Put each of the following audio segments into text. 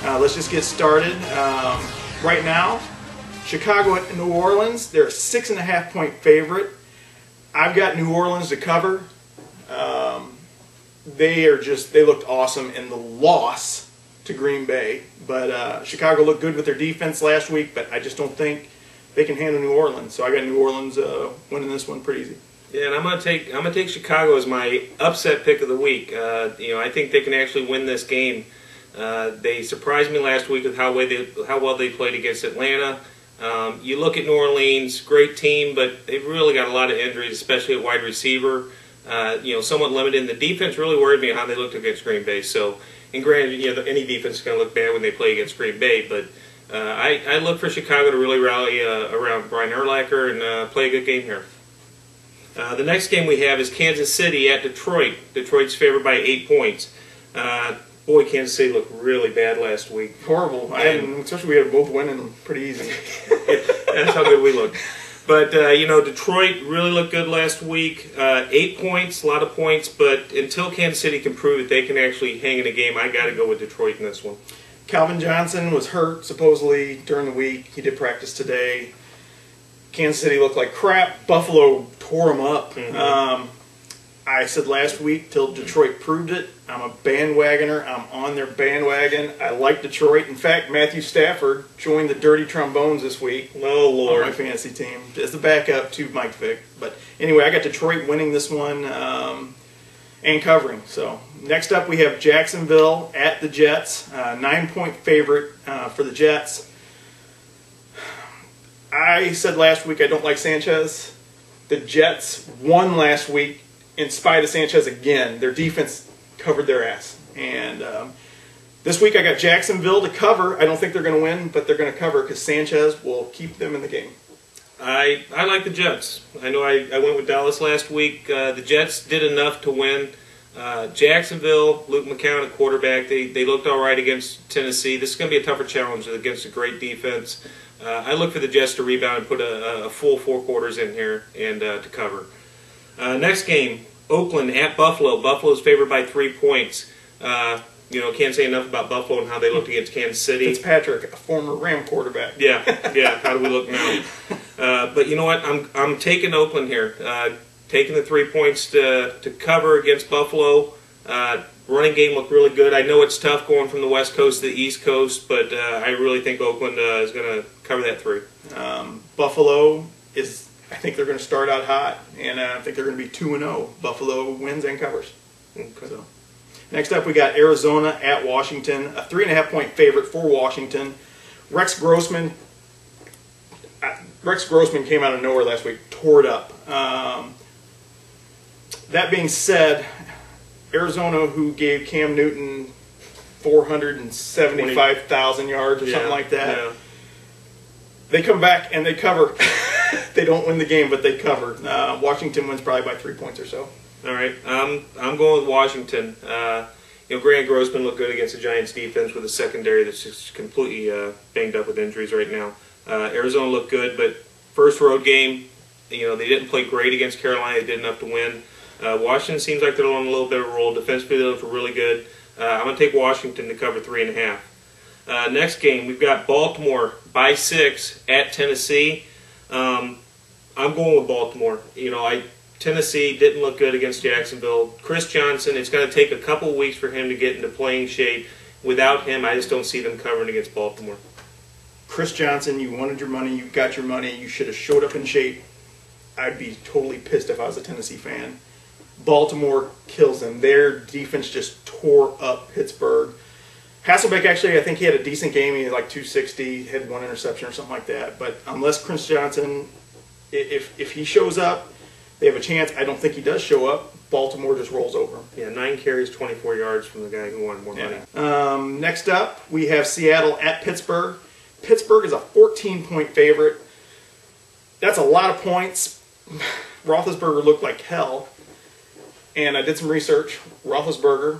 Let's just get started. Right now, Chicago at New Orleans. They're a 6.5-point favorite. I've got New Orleans to cover. They looked awesome in the loss to Green Bay, but Chicago looked good with their defense last week. But I just don't think they can handle New Orleans. So I got New Orleans winning this one pretty easy. Yeah, and I'm gonna take Chicago as my upset pick of the week. I think they can actually win this game. They surprised me last week with how well they played against Atlanta. You look at New Orleans, great team, but they've really got a lot of injuries, especially at wide receiver. Somewhat limited. And the defense really worried me how they looked against Green Bay. So, and granted, any defense is going to look bad when they play against Green Bay, but I look for Chicago to really rally around Brian Urlacher and play a good game here. The next game we have is Kansas City at Detroit. Detroit's favored by 8 points. Boy, Kansas City looked really bad last week. Horrible. Especially we had both winning pretty easy. That's how good we looked. But, Detroit really looked good last week. 8 points, a lot of points, but until Kansas City can prove that they can actually hang in a game, I got to go with Detroit in this one. Calvin Johnson was hurt, supposedly, during the week. He did practice today. Kansas City looked like crap. Buffalo tore them up. Mm-hmm. I said last week, till Detroit proved it, I'm a bandwagoner. I'm on their bandwagon. I like Detroit. In fact, Matthew Stafford joined the Dirty Trombones this week. Oh, Lord. On my fantasy team. As the backup to Mike Vick. But anyway, I got Detroit winning this one and covering. So next up, we have Jacksonville at the Jets. 9-point favorite for the Jets. I said last week I don't like Sanchez. The Jets won last week in spite of Sanchez again. Their defense covered their ass. And this week I got Jacksonville to cover. I don't think they're going to win, but they're going to cover because Sanchez will keep them in the game. I like the Jets. I know I went with Dallas last week. The Jets did enough to win. Jacksonville, Luke McCown at quarterback, they looked all right against Tennessee. This is going to be a tougher challenge against a great defense. I look for the Jets to rebound and put a full 4 quarters in here and to cover. Next game, Oakland at Buffalo. Buffalo's favored by 3 points. Can't say enough about Buffalo and how they looked against Kansas City. Fitzpatrick, a former Ram quarterback. Yeah. How do we look now? But you know what? I'm taking Oakland here. Taking the 3 points to cover against Buffalo. Running game looked really good. I know it's tough going from the West Coast to the East Coast, but I really think Oakland is going to cover that 3. Buffalo is. I think they're going to start out hot, and I think they're going to be 2-0. Buffalo wins and covers. Okay. So, next up, we got Arizona at Washington, a 3.5-point favorite for Washington. Rex Grossman came out of nowhere last week, tore it up. That being said, Arizona, who gave Cam Newton 475,000 yards or something like that, they come back and they cover. They don't win the game, but they cover. Washington wins probably by 3 points or so. All right, I'm going with Washington. Grant Grossman looked good against the Giants' defense with a secondary that's just completely banged up with injuries right now. Arizona looked good, but first road game, they didn't play great against Carolina. They did enough to win. Washington seems like they're on a little bit of a roll. Defensively, they looked really good. I'm going to take Washington to cover 3.5. Next game, we've got Baltimore by 6 at Tennessee. I'm going with Baltimore. Tennessee didn't look good against Jacksonville. Chris Johnson, it's going to take a couple of weeks for him to get into playing shape. Without him, I just don't see them covering against Baltimore. Chris Johnson, you wanted your money, you got your money, you should have showed up in shape. I'd be totally pissed if I was a Tennessee fan. Baltimore kills them. Their defense just tore up Pittsburgh. Hasselbeck, actually, I think he had a decent game. He had like 260, had 1 interception or something like that. But unless Chris Johnson, if he shows up, they have a chance. I don't think he does show up. Baltimore just rolls over him. Yeah, 9 carries, 24 yards from the guy who wanted more money. Next up, we have Seattle at Pittsburgh. Pittsburgh is a 14-point favorite. That's a lot of points. Roethlisberger looked like hell. And I did some research. Roethlisberger,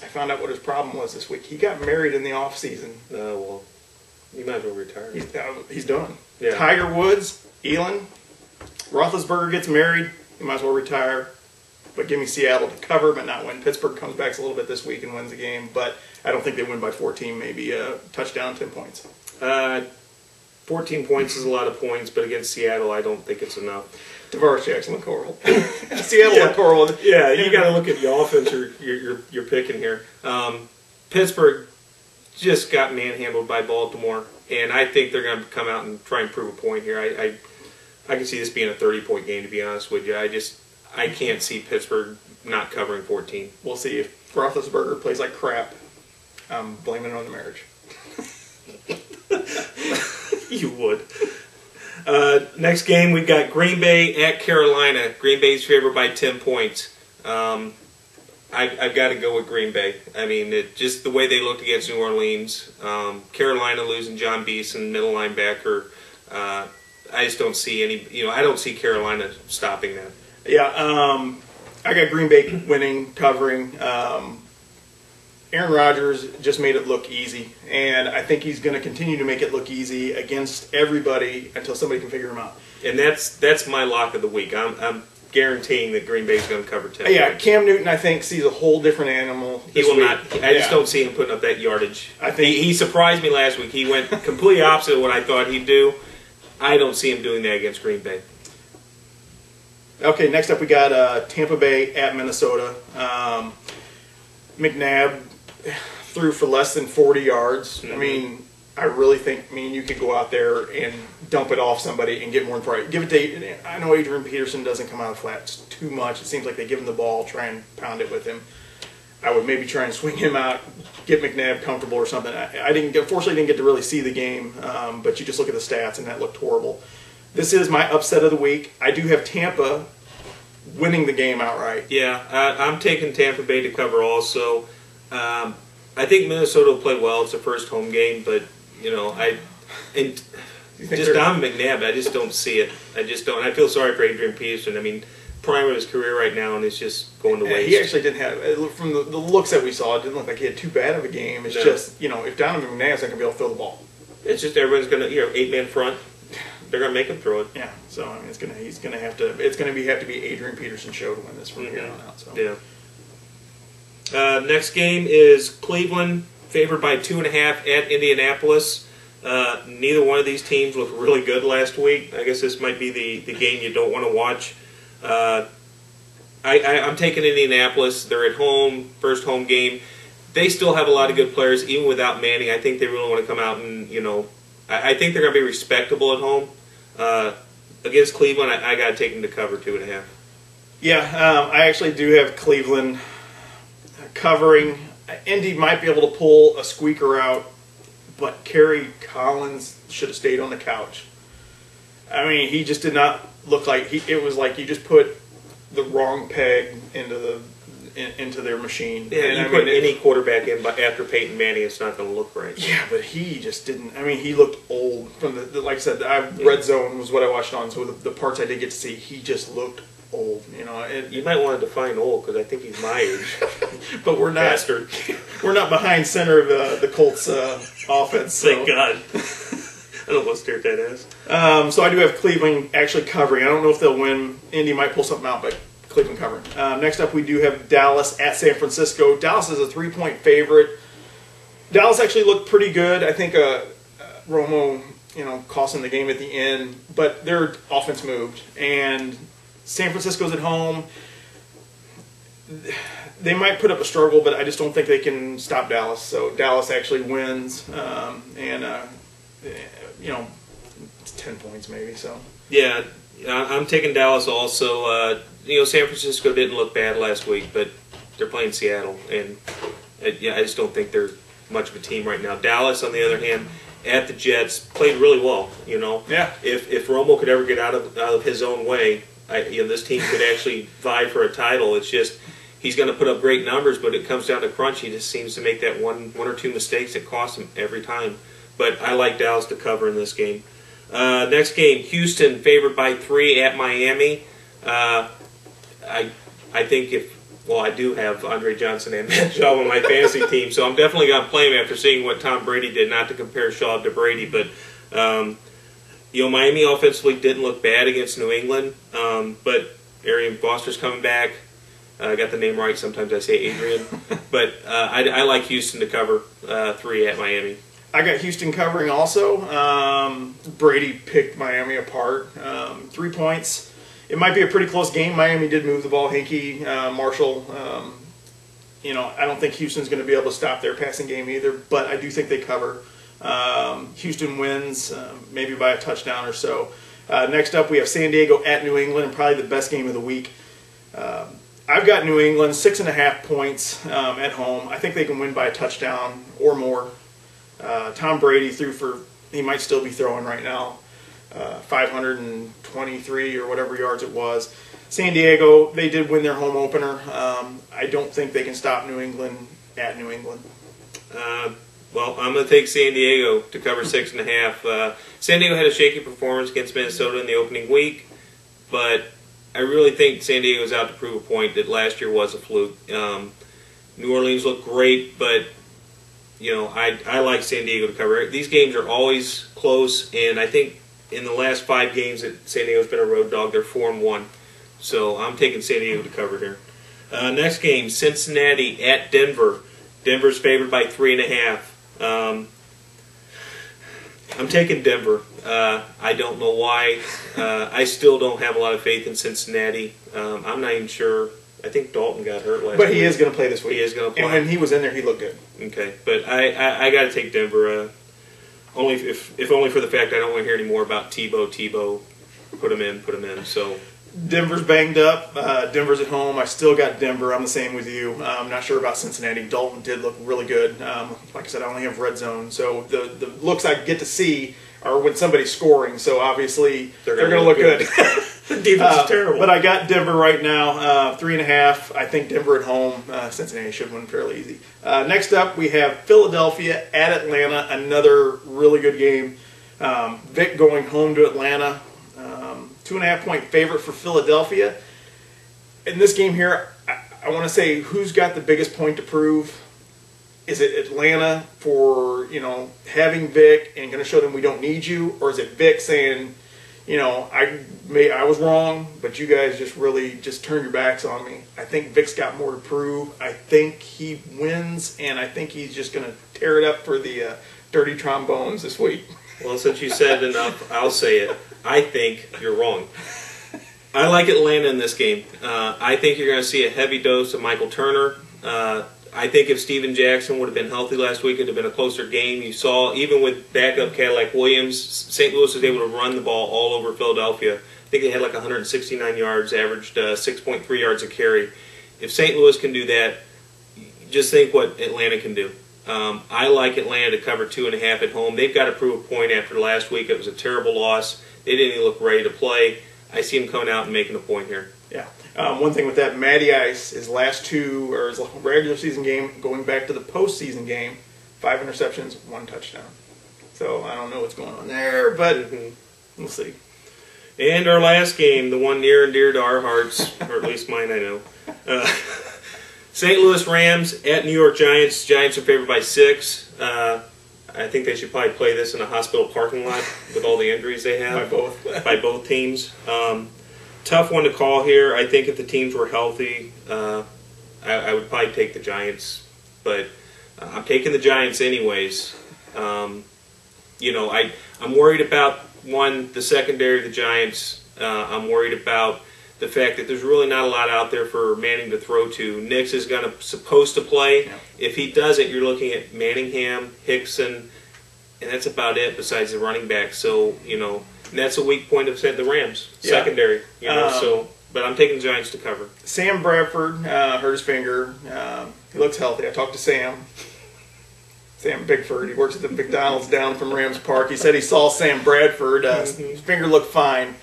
I found out what his problem was this week. He got married in the off-season. Well, you might as well retire. He's done. Yeah. Tiger Woods, Elon, Roethlisberger gets married. He might as well retire. but give me Seattle to cover but not win. Pittsburgh comes back a little bit this week and wins the game, but I don't think they win by 14, maybe a touchdown, 10 points. 14 points is a lot of points, but against Seattle, I don't think it's enough. Tavares, Jackson, and Coral. Seattle and Coral. Yeah, you got to look at the offense you're picking here. Pittsburgh just got manhandled by Baltimore, and I think they're going to come out and try and prove a point here. I can see this being a 30-point game, to be honest with you. I can't see Pittsburgh not covering 14. We'll see. If Roethlisberger plays like crap, I'm blaming it on the marriage. You would. Next game, we've got Green Bay at Carolina. Green Bay's favored by 10 points. I've got to go with Green Bay. I mean, just the way they looked against New Orleans. Carolina losing John Beeson, middle linebacker. I just don't see any. I don't see Carolina stopping that. Yeah, I got Green Bay winning, covering. Aaron Rodgers just made it look easy, and I think he's going to continue to make it look easy against everybody until somebody can figure him out. And that's my lock of the week. I'm guaranteeing that Green Bay's going to cover 10. Yeah, Cam Newton, I think, sees a whole different animal. He will not. I just don't see him putting up that yardage. I think he surprised me last week. He went completely opposite of what I thought he'd do. I don't see him doing that against Green Bay. Okay, next up we got Tampa Bay at Minnesota. McNabb threw for less than 40 yards. Mm-hmm. I mean, I really think, you could go out there and dump it off somebody and get more than 40. Give it to, I know Adrian Peterson doesn't come out of the flats too much. It seems like they give him the ball, try and pound it with him. I would maybe try and swing him out, get McNabb comfortable or something. Unfortunately didn't get to really see the game, but you just look at the stats and that looked horrible. This is my upset of the week. I do have Tampa winning the game outright. Yeah, I'm taking Tampa Bay to cover also. I think Minnesota will play well. It's their first home game, but Donovan McNabb, I just don't see it. I just don't. I feel sorry for Adrian Peterson. I mean, prime of his career right now, and it's just going to waste. He actually didn't have, from the looks that we saw, it didn't look like he had too bad of a game. It's just, if Donovan McNabb's not going to be able to throw the ball. It's just everyone's going to, 8-man front. They're going to make him throw it. Yeah, so I mean, it's going to have to be Adrian Peterson's show to win this from here on out. So. Yeah. Next game is Cleveland, favored by 2.5 at Indianapolis. Neither one of these teams looked really good last week. I guess this might be the game you don't want to watch. I'm taking Indianapolis. They're at home, first home game. They still have a lot of good players, even without Manning. I think they really want to come out and, I think they're going to be respectable at home. Against Cleveland, I got to take them to cover 2.5. Yeah, I actually do have Cleveland covering. Indy might be able to pull a squeaker out, but Kerry Collins should have stayed on the couch. I mean, he just did not look like it was like you just put the wrong peg into their machine. Yeah, and you put any quarterback in, but after Peyton Manning, it's not going to look right. Yeah, but he just didn't. I mean, he looked old. From the like I said, Red Zone was what I watched on. So the parts I did get to see, he just looked old. You might want to define old because I think he's my age. But we're not. Bastard. We're not behind center of the Colts offense. So. Thank God. I don't want to stare at that ass. So I do have Cleveland actually covering. I don't know if they'll win. Indy might pull something out, but Cleveland covering. Next up, we do have Dallas at San Francisco. Dallas is a 3-point favorite. Dallas actually looked pretty good. I think Romo, costing the game at the end, but their offense moved. And San Francisco's at home. They might put up a struggle, but I just don't think they can stop Dallas. So Dallas actually wins, and it's 10 points maybe. So yeah, I'm taking Dallas also. San Francisco didn't look bad last week, but they're playing Seattle, and I just don't think they're much of a team right now. Dallas, on the other hand, at the Jets, played really well. Yeah. If Romo could ever get out of his own way, this team could actually vie for a title. It's just he's going to put up great numbers, but it comes down to crunch. He just seems to make that one or two mistakes that cost him every time. But I like Dallas to cover in this game. Next game, Houston favored by 3 at Miami. I think I do have Andre Johnson and Matt Shaw on my fantasy team, so I'm definitely going to play him after seeing what Tom Brady did. Not to compare Shaw to Brady, but Miami offensively didn't look bad against New England, but Arian Foster's coming back. I got the name right. Sometimes I say Adrian. But I like Houston to cover 3 at Miami. I got Houston covering also. Brady picked Miami apart. 3 points. It might be a pretty close game. Miami did move the ball. Hinkie, Marshall. I don't think Houston's going to be able to stop their passing game either, but I do think they cover. Houston wins, maybe by a touchdown or so. Next up, we have San Diego at New England, and probably the best game of the week. I've got New England 6.5 points at home. I think they can win by a touchdown or more. Tom Brady he might still be throwing right now, 523 or whatever yards it was. San Diego, they did win their home opener. I don't think they can stop New England at New England. Well, I'm going to take San Diego to cover 6.5. San Diego had a shaky performance against Minnesota in the opening week, but I really think San Diego is out to prove a point that last year was a fluke. New Orleans looked great, but I like San Diego to cover. These games are always close, and I think in the last 5 games that San Diego's been a road dog, they're 4-1. So I'm taking San Diego to cover here. Next game, Cincinnati at Denver. Denver's favored by 3.5. I'm taking Denver. I don't know why. I still don't have a lot of faith in Cincinnati. I'm not even sure. I think Dalton got hurt last week. But he is going to play this week. He is going to play. And when he was in there, he looked good. Okay. But I got to take Denver. Only if only for the fact I don't want to hear any more about Tebow. Put him in. So Denver's banged up. Denver's at home. I still got Denver. I'm the same with you. I'm not sure about Cincinnati. Dalton did look really good. Like I said, I only have red zone. So the looks I get to see are when somebody's scoring. So obviously they're going to look good. The defense is terrible. But I got Denver right now, 3.5. I think Denver at home. Cincinnati should win fairly easy. Next up, we have Philadelphia at Atlanta. Another really good game. Vic going home to Atlanta. 2.5 point favorite for Philadelphia. In this game here, I want to say who's got the biggest point to prove? Is it Atlanta for having Vic and going to show them we don't need you, or is it Vic saying, I was wrong, but you guys just turned your backs on me? I think Vic's got more to prove. I think he wins, and I think he's just going to tear it up for the dirty trombones this week. Well, since you said enough, I'll say it. I think you're wrong. I like Atlanta in this game. I think you're going to see a heavy dose of Michael Turner. I think if Steven Jackson would have been healthy last week, it would have been a closer game. You saw, even with backup Cadillac Williams, St. Louis was able to run the ball all over Philadelphia. I think they had like 169 yards, averaged 6.3 yards a carry. If St. Louis can do that, just think what Atlanta can do. I like Atlanta to cover 2.5 at home. They've got to prove a point after last week. It was a terrible loss. They didn't even look ready to play. I see them coming out and making a point here. Yeah. One thing with that, Matty Ice, his last 2, or his regular season game, going back to the postseason game, 5 interceptions, 1 touchdown. So I don't know what's going on there, but we'll see. And our last game, the one near and dear to our hearts, or at least mine, I know. St. Louis Rams at New York Giants. Giants are favored by 6. I think they should probably play this in a hospital parking lot with all the injuries they have. By both teams. Tough one to call here. I think if the teams were healthy, I would probably take the Giants. But I'm taking the Giants anyways. I'm worried about, the secondary of the Giants. I'm worried about the fact that there's really not a lot out there for Manning to throw to. Nix is supposed to play. Yeah. If he doesn't, you're looking at Manningham, Hickson, and that's about it besides the running back. So, and that's a weak point of the Rams, secondary. But I'm taking the Giants to cover. Sam Bradford hurt his finger. He looks healthy. I talked to Sam Bigford. He works at the McDonald's down from Rams Park. He said he saw Sam Bradford. His finger looked fine.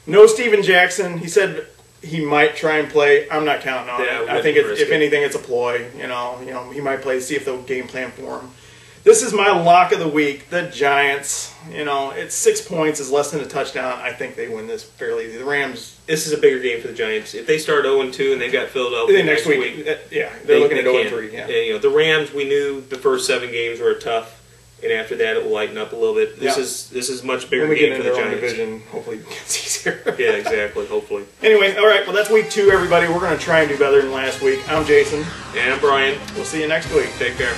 No Steven Jackson. He said he might try and play. I'm not counting on it. I think if anything, it's a ploy. He might play to see if they'll game plan for him. This is my lock of the week. The Giants. It's 6 points, is less than a touchdown. I think they win this fairly easy. The Rams. This is a bigger game for the Giants. If they start 0-2 and they've got Philadelphia next week, they're looking at 0-3. Yeah. The Rams. We knew the first 7 games were tough, and after that it will lighten up a little bit. This is much bigger when we game get for into the our own Giants. division, hopefully it gets easier. Yeah, exactly. Hopefully. Anyway, all right. Well, that's week 2, everybody. We're going to try and do better than last week. I'm Jason. And I'm Brian. We'll see you next week. Take care.